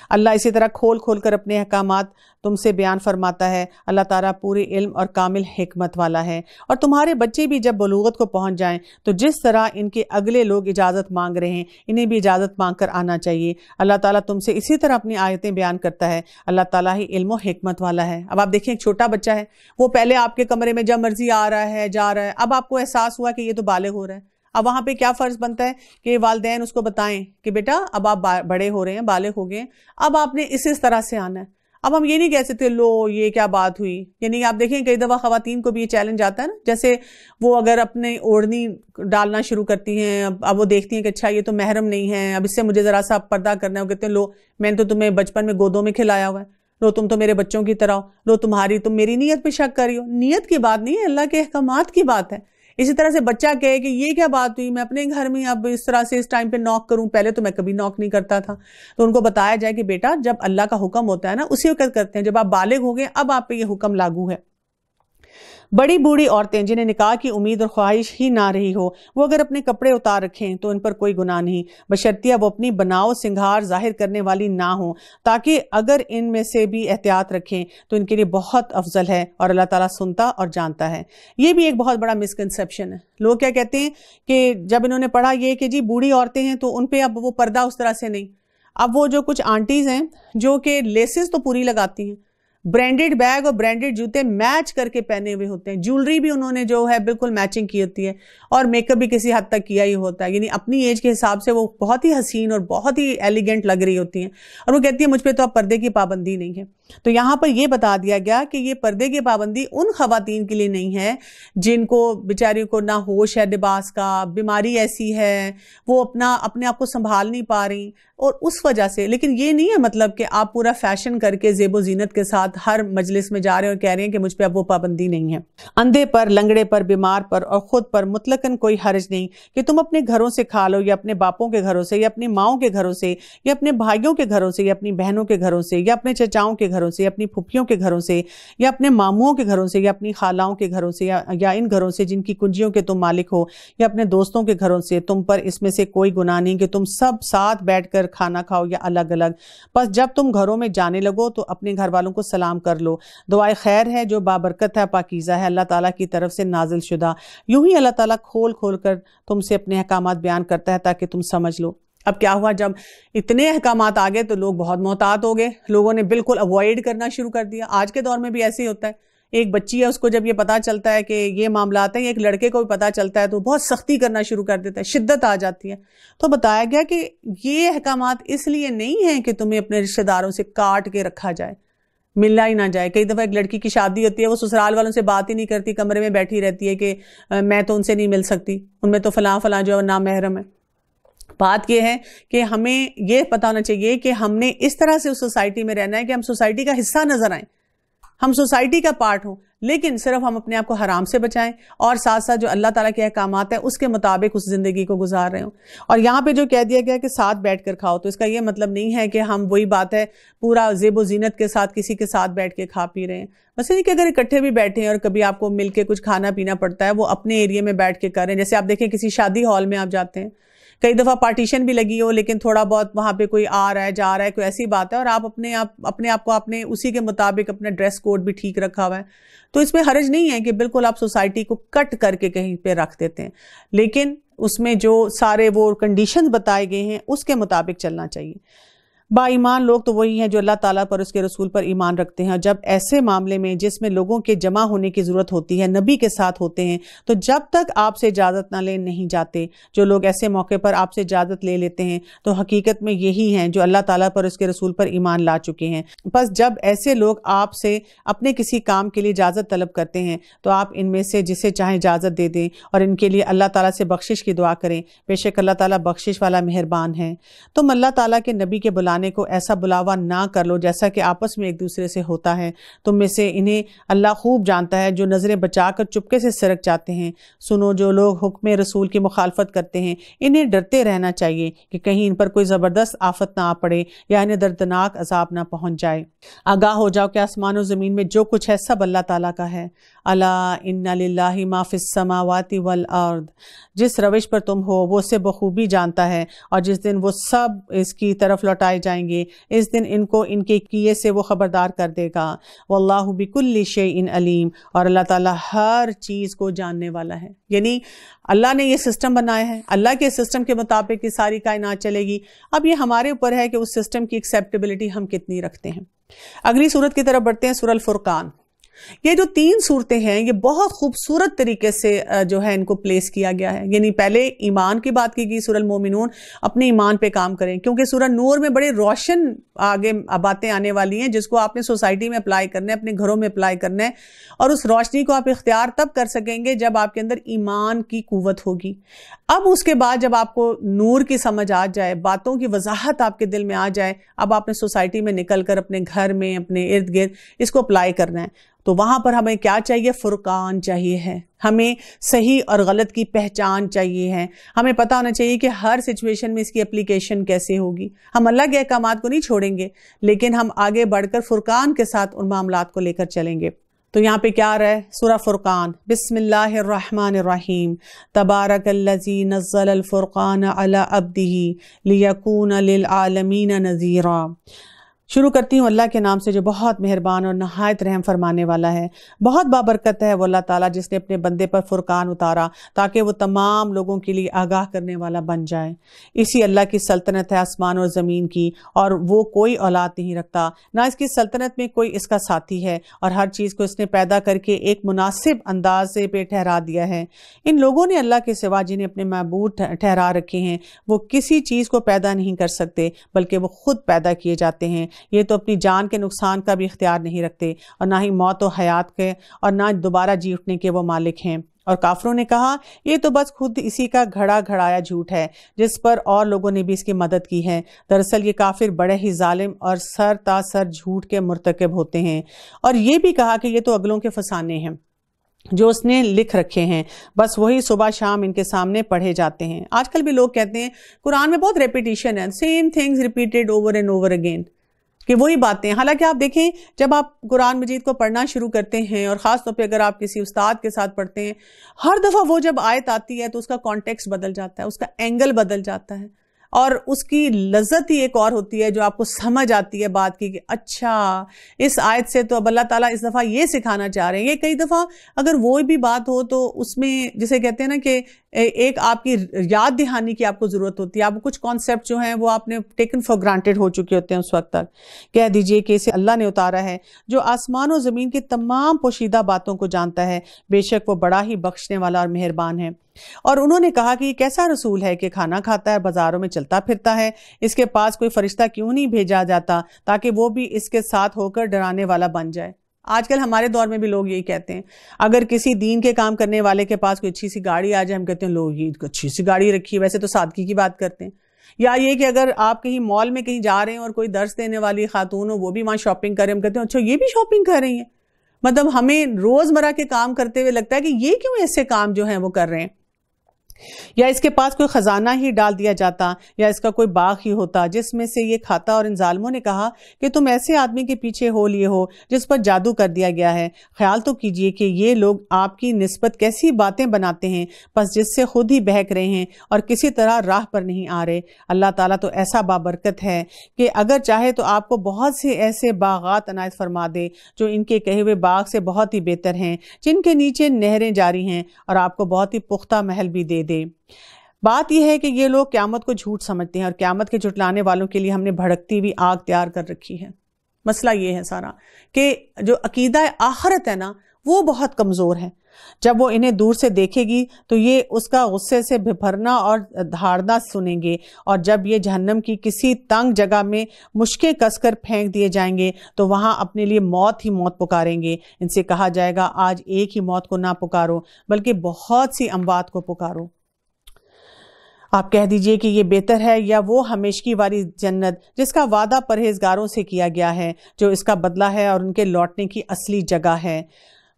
اللہ اسی طرح کھول کھول کر اپنے احکامات تم سے بیان فرماتا ہے. اللہ تعالیٰ پورے علم اور کامل حکمت والا ہے. اور تمہارے بچے بھی جب بلوغت کو پہنچ جائیں تو جس طرح ان کے اگلے لوگ اجازت مانگ رہے ہیں انہیں بھی اجازت مانگ کر آنا چاہیے. اللہ تعالیٰ تم سے اسی طرح اپنی آیتیں بیان کرتا ہے. اللہ تعالیٰ ہی علم و حکمت والا ہے. اب آپ دیکھیں ایک چھوٹا بچہ ہے، وہ پہلے آپ کے کمرے میں جب مرضی آ رہا ہے جا رہا ہے، اب آپ کو احساس ہوا کہ یہ تو بالغ ہو رہا ہے. اب وہاں پہ کیا فرض بنتا ہے کہ والدین اس کو بتائیں کہ بیٹا اب آپ بڑے ہو رہے ہیں، بالغ ہو گئے ہیں، اب آپ نے اس طرح سے آنا ہے. اب ہم یہ نہیں کہہ سکتے لو یہ کیا بات ہوئی. یعنی آپ دیکھیں کئی دفعہ خواتین کو بھی یہ چیلنج آتا ہے نا، جیسے وہ اگر اپنے اوڑھنی ڈالنا شروع کرتی ہیں، اب وہ دیکھتی ہیں کہ اچھا یہ تو محرم نہیں ہے، اب اس سے مجھے ذرا سا پردہ کرنا ہے. وہ کہتے ہیں لو میں نے تو تمہیں بچپن میں گودوں میں کھلایا ہوا ہے، لو تم تو میرے بچوں کی طرح ہو، لو تم میری نیت پہ شک کر رہی ہو. نیت کی بات نہیں ہے، اللہ کے احکامات کی بات ہے. اسی طرح سے بچہ کہے کہ یہ کیا بات ہوئی، میں اپنے گھر میں اب اس طرح سے اس ٹائم پہ نوک کروں، پہلے تو میں کبھی نوک نہیں کرتا تھا. تو ان کو بتایا جائے کہ بیٹا جب اللہ کا حکم ہوتا ہے نا اسی وقت کرتے ہیں، جب آپ بالغ ہو گئے اب آپ پہ یہ حکم لاگو ہے. بڑی بوڑھی عورتیں جنہیں نکاح کی امید اور خواہش ہی نہ رہی ہو وہ اگر اپنے کپڑے اتار رکھیں تو ان پر کوئی گناہ نہیں، بشرطیہ وہ اپنی بناؤ سنگھار ظاہر کرنے والی نہ ہوں، تاکہ اگر ان میں سے بھی احتیاط رکھیں تو ان کے لیے بہت افضل ہے، اور اللہ تعالیٰ سنتا اور جانتا ہے. یہ بھی ایک بہت بڑا مسکنسیپشن ہے. لوگ کیا کہتے ہیں کہ جب انہوں نے پڑھا یہ کہ جی بوڑھی عورتیں ہیں تو ان پہ اب وہ پردہ اس طرح سے نہیں. اب وہ جو کچھ آنٹیز ہیں جو کہ لیسز تو پوری لگاتی ہیں، برانڈڈ بیگ اور برانڈڈ جوتے میچ کر کے پہنے ہوئے ہوتے ہیں، جولری بھی انہوں نے جو ہے بالکل میچنگ کی ہوتی ہے، اور میک اپ بھی کسی حد تک کیا ہی ہوتا ہے. یعنی اپنی ایج کے حساب سے وہ بہت ہی حسین اور بہت ہی ایلیگنٹ لگ رہی ہوتی ہیں، اور وہ کہتی ہیں مجھ پہ تو اب پردے کی پابندی نہیں ہے. تو یہاں پر یہ بتا دیا گیا کہ یہ پردے کی پابندی ان خواتین کے لیے نہیں ہے جن کو بیچاری کو نہ ہوش ہے لباس کا، بیماری ایسی ہے، وہ اپنے آپ کو سنبھال نہیں پا رہی، اور اس وجہ سے. لیکن یہ نہیں ہے مطلب کہ آپ پورا فیشن کر کے زیب و زینت کے ساتھ ساتھ ہر مجلس میں جا رہے ہیں اور کہہ رہے ہیں کہ مجھ پہ اب وہ پابندی نہیں ہے۔ اندھے پر، لنگڑے پر، بیمار پر اور خود پر مطلقاً کوئی حرج نہیں کہ تم اپنے گھروں سے کھا لو، یا اپنے باپوں کے گھروں سے، یا اپنی ماؤں کے گھروں سے، یا اپنے بھائیوں کے گھروں سے، یا اپنی بہنوں کے گھروں سے، یا اپنے چچاؤں کے گھروں سے، یا اپنی پھپھیوں کے گھروں سے، یا اپنے ماموں کے گھروں سے، یا اپنی خالاؤں کے گھروں سے، یا ان گھروں سے جن کی کنجیوں کے تم مالک ہو، یا اپنے دوستوں کے گھروں سے۔ تم پر اس میں سے کوئی گناہ نہیں کہ تم سب ساتھ بیٹھ کر کھانا کھاؤ یا الگ الگ۔ بس جب تم گھروں میں جانے لگو تو اپنے گھر والوں کو سلام کر لو۔ دعائے خیر ہے جو بابرکت ہے، پاکیزہ ہے، اللہ تعالیٰ کی طرف سے نازل شدہ۔ یوں ہی اللہ تعالیٰ کھول کھول کر تم سے اپنے احکامات بیان کرتا ہے تاکہ تم سمجھ لو۔ اب کیا ہوا، جب اتنے احکامات آ گئے تو لوگ بہت محتاط ہو گئے، لوگوں نے بالکل اوائڈ کرنا شروع کر دیا۔ آج کے دور میں بھی ایسے ہی ہوتا ہے، ایک بچی ہے، اس کو جب یہ پتا چلتا ہے کہ یہ معاملات ہیں، ایک لڑکے کو بھی پتا چلتا ہے تو بہت سختی کرنا شروع کر دیتا ہے، شدت آ جاتی ہے۔ تو بتایا گیا کہ یہ احکامات اس لیے نہیں ہیں کہ تمہیں اپنے رشتہ داروں سے کاٹ کے رکھا جائے، ملنا ہی نہ جائے۔ کئی دفعہ ایک لڑکی کی شادی ہوتی ہے، وہ سسرال والوں سے بات ہی نہیں کرتی، کمرے میں بیٹھی رہتی ہے کہ میں تو ان سے نہیں مل سکتی، ان میں تو فلاں فلاں جو نامحرم ہے۔ بات یہ ہے کہ ہمیں یہ پتہ ہونا چاہیے کہ ہم نے اس طرح سے اس سوسائٹی میں رہنا ہے کہ ہم سوسائٹی کا حصہ نظر آئیں، ہم سوسائٹی کا پارٹ ہوں، لیکن صرف ہم اپنے آپ کو حرام سے بچائیں اور ساتھ ساتھ جو اللہ تعالیٰ کے احکامات ہیں اس کے مطابق اس زندگی کو گزار رہے ہوں۔ اور یہاں پہ جو کہہ دیا گیا کہ ساتھ بیٹھ کر کھاؤ، تو اس کا یہ مطلب نہیں ہے کہ ہم وہی بات ہے پورا زیب و زینت کے ساتھ کسی کے ساتھ بیٹھ کے کھا پی رہے ہیں۔ بس یہ کہ اگر اکٹھے بھی بیٹھے ہیں اور کبھی آپ کو مل کے کچھ کھانا پینا پڑتا ہے، وہ اپنے ایریے میں بیٹھ کے کریں۔ جیسے آپ دیکھیں کسی شادی ہال میں آپ جاتے ہیں، کئی دفعہ پارٹیشن بھی لگی ہو لیکن تھوڑا بہت وہاں پہ کوئی آ رہا ہے جا رہا ہے، کوئی ایسی بات ہے اور آپ اپنے آپ کو آپ نے اسی کے مطابق اپنا ڈریس کوڈ بھی ٹھیک رکھا ہوا ہے، تو اس میں حرج نہیں ہے کہ بالکل آپ سوسائٹی کو کٹ کر کے کہیں پہ رکھ دیتے ہیں، لیکن اس میں جو سارے وہ کنڈیشنز بتائے گئے ہیں اس کے مطابق چلنا چاہیے۔ با ایمان لوگ تو وہی ہیں جو اللہ تعالیٰ پر، اس کے رسول پر ایمان رکھتے ہیں، اور جب ایسے معاملے میں جس میں لوگوں کے جمع ہونے کی ضرورت ہوتی ہے نبی کے ساتھ ہوتے ہیں تو جب تک آپ سے اجازت نہ لیں نہیں جاتے۔ جو لوگ ایسے موقع پر آپ سے اجازت لے لیتے ہیں تو حقیقت میں یہی ہیں جو اللہ تعالیٰ پر، اس کے رسول پر ایمان لا چکے ہیں۔ بس جب ایسے لوگ آپ سے اپنے کسی کام کے لیے اجازت طلب کرتے ہیں تو آپ ان میں سے جسے چاہیں اجازت دے دیں اور ان کے لیے اللہ تعالیٰ سے بخشش کی دعا کریں، بے شک اللہ تعالیٰ بخشش والا مہربان ہے۔ تم اللہ تعالیٰ کے نبی کے بلانے کو ایسا بلاوا نہ کر لو جیسا کہ آپس میں ایک دوسرے سے ہوتا ہے، تم میں سے انہیں اللہ خوب جانتا ہے جو نظریں بچا کر چپکے سے سرک جاتے ہیں۔ سنو، جو لوگ حکم رسول کی مخالفت کرتے ہیں انہیں ڈرتے رہنا چاہیے کہ کہیں ان پر کوئی زبردست آفت نہ آ پڑے یا انہیں دردناک عذاب نہ پہنچ جائے۔ آگاہ ہو جاؤ کہ آسمان و زمین میں جو کچھ ہے سب اللہ تعالیٰ کا ہے۔ الا ان للہ ما فی السماوات والارض، جس روش پر تم ہو وہ اسے بخوبی جانتا ہے، اور جس دن وہ سب اس کی طرف لوٹائے جائیں گے اس دن ان کو ان کے کیے سے وہ خبردار کر دے گا۔ واللہ بکل شیء علیم، اور اللہ تعالیٰ ہر چیز کو جاننے والا ہے۔ یعنی اللہ نے یہ سسٹم بنایا ہے، اللہ کے سسٹم کے مطابق یہ ساری کائنات چلے گی۔ اب یہ ہمارے اوپر ہے کہ اس سسٹم کی ایکسیپٹیبلٹی ہم کتنی رکھتے ہیں۔ اگلی سورت کی طرف بڑھتے ہیں، سورہ الفرقان۔ یہ جو 3 صورتیں ہیں یہ بہت خوبصورت طریقے سے جو ہے ان کو پلیس کیا گیا ہے۔ یعنی پہلے ایمان کی بات کی گئی، سورہ المومنون، اپنے ایمان پہ کام کریں، کیونکہ سورہ نور میں بڑے روشن آگے باتیں آنے والی ہیں جس کو آپ نے سوسائٹی میں اپلائی کرنا ہے، اپنے گھروں میں اپلائی کرنا ہے، اور اس روشنی کو آپ اختیار تب کر سکیں گے جب آپ کے اندر ایمان کی قوت ہوگی۔ اب اس کے بعد جب آپ کو نور کی سمجھ آ جائے، باتوں کی وضاحت آپ کے دل میں آ جائے، اب آپ نے سوسائٹی میں نکل کر اپنے گھر میں، اپنے ارد گرد اس کو اپلائی کرنا ہے، تو وہاں پر ہمیں کیا چاہیے؟ فرقان چاہیے ہے، ہمیں صحیح اور غلط کی پہچان چاہیے ہے، ہمیں پتہ ہونا چاہیے کہ ہر سچویشن میں اس کی اپلیکیشن کیسے ہوگی۔ ہم اللہ کے احکامات کو نہیں چھوڑیں گے لیکن ہم آگے بڑھ کر فرقان کے ساتھ ان معاملات کو لے کر چلیں گے۔ تو یہاں پہ کیا رہا ہے؟ سورہ فرقان، بسم اللہ الرحمن الرحیم، تبارک الذی نزل الفرقان علی عبدہ لیکون للعالمین نذیرا۔ شروع کرتی ہوں اللہ کے نام سے جو بہت مہربان اور نہایت رحم فرمانے والا ہے۔ بہت بابرکت ہے وہ اللہ تعالیٰ جس نے اپنے بندے پر فرقان اتارا تاکہ وہ تمام لوگوں کے لیے آگاہ کرنے والا بن جائے۔ اسی اللہ کی سلطنت ہے آسمان اور زمین کی، اور وہ کوئی اولاد نہیں رکھتا، نہ اس کی سلطنت میں کوئی اس کا ساتھی ہے، اور ہر چیز کو اس نے پیدا کر کے ایک مناسب اندازے پہ ٹھہرا دیا ہے۔ ان لوگوں نے اللہ کے سوا جنہیں اپنے معبود ٹھہرا رکھے ہیں وہ کسی چیز کو پیدا نہیں کر سکتے بلکہ وہ خود پیدا کیے جاتے ہیں۔ یہ تو اپنی جان کے نقصان کا بھی اختیار نہیں رکھتے، اور نہ ہی موت و حیات کے، اور نہ دوبارہ جی اٹھنے کے وہ مالک ہیں۔ اور کافروں نے کہا یہ تو بس خود اسی کا گھڑا گھڑایا جھوٹ ہے جس پر اور لوگوں نے بھی اس کی مدد کی ہے. دراصل یہ کافر بڑے ہی ظالم اور سر تا سر جھوٹ کے مرتکب ہوتے ہیں. اور یہ بھی کہا کہ یہ تو اگلوں کے فسانے ہیں جو اس نے لکھ رکھے ہیں، بس وہی صبح شام ان کے سامنے پڑھے جاتے ہیں. آج کل بھی لوگ کہتے ہیں قرآن میں بہت ریپیٹیشن ہے، same things repeated over and over again, کہ وہی باتیں. حالانکہ آپ دیکھیں جب آپ قرآن مجید کو پڑھنا شروع کرتے ہیں، اور خاص طور پہ اگر آپ کسی استاد کے ساتھ پڑھتے ہیں، ہر دفعہ وہ جب آیت آتی ہے تو اس کا کانٹیکسٹ بدل جاتا ہے، اس کا اینگل بدل جاتا ہے، اور اس کی لذت ہی ایک اور ہوتی ہے جو آپ کو سمجھ آتی ہے بات کی کہ اچھا اس آیت سے تو اب اللہ تعالیٰ اس دفعہ یہ سکھانا چاہ رہے ہیں. یہ کئی دفعہ اگر وہ بھی بات ہو تو اس میں جسے کہتے ہیں نا کہ ایک آپ کی یاد دہانی کی آپ کو ضرورت ہوتی ہے. آپ کو کچھ کانسیپٹ جو ہیں وہ آپ نے ٹیکن فار گرانٹیڈ ہو چکے ہوتے ہیں اس وقت تک. کہہ دیجئے کہ اسے اللہ نے اتارا ہے جو آسمان و زمین کی تمام پوشیدہ باتوں کو جانتا ہے، بے شک وہ بڑا ہی بخشنے والا اور مہربان ہے. اور انہوں نے کہا کہ یہ کیسا رسول ہے کہ کھانا کھاتا ہے، بازاروں میں چلتا پھرتا ہے، اس کے پاس کوئی فرشتہ کیوں نہیں بھیجا جاتا تاکہ وہ بھی اس کے ساتھ ہو کر ڈرانے والا بن جائے. آج کل ہمارے دور میں بھی لوگ یہی کہتے ہیں. اگر کسی دین کے کام کرنے والے کے پاس کوئی اچھی سی گاڑی آ جائے، ہم کہتے ہیں لوگ یہ اچھی سی گاڑی رکھی ہے، ویسے تو سادگی کی بات کرتے ہیں. یا یہ کہ اگر آپ کہیں مال میں کہیں جا رہے ہیں اور کوئی درس دینے والی خاتون ہو، وہ بھی وہاں شاپنگ کر رہے ہیں، ہم کہتے ہیں اچھا یہ بھی شاپنگ کر رہی ہیں. مطلب ہمیں روزمرہ کے کام کرتے ہوئے لگتا ہے کہ یہ کیوں ایسے کام جو ہیں وہ کر رہے ہیں. یا اس کے پاس کوئی خزانہ ہی ڈال دیا جاتا، یا اس کا کوئی باغ ہی ہوتا جس میں سے یہ کھاتا. اور ان ظالموں نے کہا کہ تم ایسے آدمی کے پیچھے ہو لیے ہو جس پر جادو کر دیا گیا ہے. خیال تو کیجئے کہ یہ لوگ آپ کی نسبت کیسی باتیں بناتے ہیں، پس جس سے خود ہی بہک رہے ہیں اور کسی طرح راہ پر نہیں آ رہے. اللہ تعالیٰ تو ایسا بابرکت ہے کہ اگر چاہے تو آپ کو بہت سے ایسے باغات عنایت فرما دے جو ان کے کہے ہوئے باغ سے بہت ہی بہتر ہیں، جن کے نیچے نہریں جاری ہیں، اور آپ کو بہت ہی پختہ محل بھی دے دے. بات یہ ہے کہ یہ لوگ قیامت کو جھوٹ سمجھتے ہیں، اور قیامت کے جھٹلانے والوں کے لیے ہم نے بھڑکتی ہوئی آگ تیار کر رکھی ہے. مسئلہ یہ ہے سارا کہ جو عقیدہ آخرت ہے نا وہ بہت کمزور ہے. جب وہ انہیں دور سے دیکھے گی تو یہ اس کا غصے سے بھرنا اور دھاڑنا سنیں گے، اور جب یہ جہنم کی کسی تنگ جگہ میں مشکیں کس کر پھینک دیے جائیں گے تو وہاں اپنے لیے موت ہی موت پکاریں گے. ان سے کہا جائے گا آج ایک ہی موت کو نہ پکارو بلکہ بہت سی اموات کو پکارو. آپ کہہ دیجئے کہ یہ بہتر ہے یا وہ ہمیشگی والی جنت جس کا وعدہ پرہیزگاروں سے کیا گیا ہے، جو اس کا بدلہ ہے اور ان کے لوٹنے کی اصلی جگہ ہے.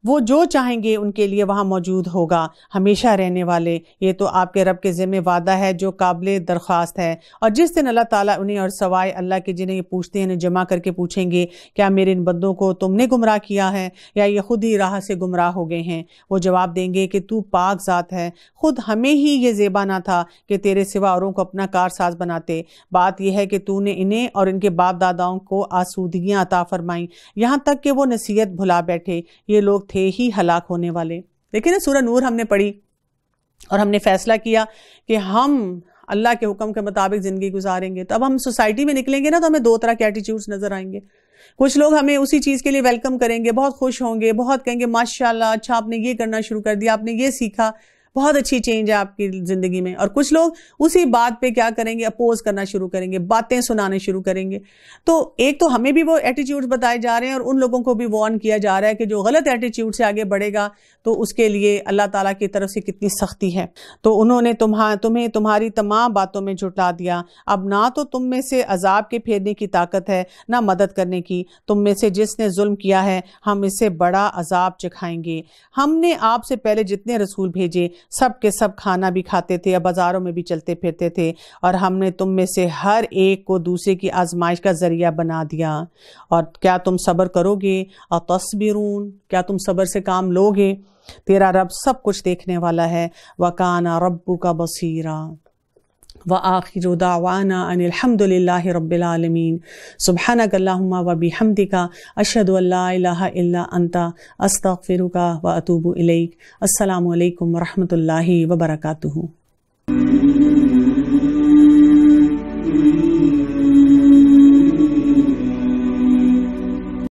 وہ جو چاہیں گے ان کے لیے وہاں موجود ہوگا، ہمیشہ رہنے والے. یہ تو آپ کے رب کے ذمہ وعدہ ہے جو قابل درخواست ہے. اور جس دن اللہ تعالیٰ انہیں اور سوائے اللہ کے جنہیں یہ پوچھتے ہیں انہیں جمع کر کے پوچھیں گے کیا میرے ان بندوں کو تم نے گمراہ کیا ہے یا یہ خود ہی راہ سے گمراہ ہو گئے ہیں؟ وہ جواب دیں گے کہ تو پاک ذات ہے، خود ہمیں ہی یہ زیبا نہ تھا کہ تیرے سوا اوروں کو اپنا کارساز بناتے. بات یہ ہے کہ تو نے انہیں اور ان کے باپ داداؤں کو آسودگیاں عطا فرمائیں یہاں تک کہ وہ نصیحت بھلا بیٹھے. یہ لوگ تھے ہی ہلاک ہونے والے. لیکن سورہ نور ہم نے پڑھی اور ہم نے فیصلہ کیا کہ ہم اللہ کے حکم کے مطابق زندگی گزاریں گے. تو اب ہم سوسائٹی میں نکلیں گے نا تو ہمیں دو طرح کے ایٹیٹیوڈز نظر آئیں گے. کچھ لوگ ہمیں اسی چیز کے لیے ویلکم کریں گے، بہت خوش ہوں گے، بہت کہیں گے ماشاءاللہ اچھا آپ نے یہ کرنا شروع کر دیا، آپ نے یہ سیکھا، بہت اچھی چینج ہے آپ کی زندگی میں. اور کچھ لوگ اسی بات پہ کیا کریں گے، اپوز کرنا شروع کریں گے، باتیں سنانے شروع کریں گے. تو ایک تو ہمیں بھی وہ ایٹیٹیوڈز بتائے جا رہے ہیں اور ان لوگوں کو بھی وارن کیا جا رہا ہے کہ جو غلط ایٹیٹیوڈ سے آگے بڑھے گا تو اس کے لیے اللہ تعالیٰ کی طرف سے کتنی سختی ہے. تو انہوں نے تمہیں تمہاری تمام باتوں میں جھٹلا دیا. اب نہ تو تم میں سے عذاب کے پھیرنے کی طاقت ہے نہ مدد کرنے کی. تم میں سے جس نے ظلم کیا ہے ہم اسے بڑا عذاب چکھائیں گے. ہم نے آپ سے پہلے جتنے رسول بھیجے سب کے سب کھانا بھی کھاتے تھے، بازاروں میں بھی چلتے پھرتے تھے، اور ہم نے تم میں سے ہر ایک کو دوسرے کی آزمائش کا ذریعہ بنا دیا. اور کیا تم صبر کرو گے؟ اتصبرون، کیا تم صبر سے کام لو گے؟ تیرا رب سب کچھ دیکھنے والا ہے. وَكَانَ رَبُّكَ بَصِيرًا. وآخر دعوانا ان الحمد للہ رب العالمین. سبحانک اللہم وبحمدک اشہد ان لا الہ الا انت استغفرک واتوب الیک. السلام علیکم ورحمۃ اللہ وبرکاتہ.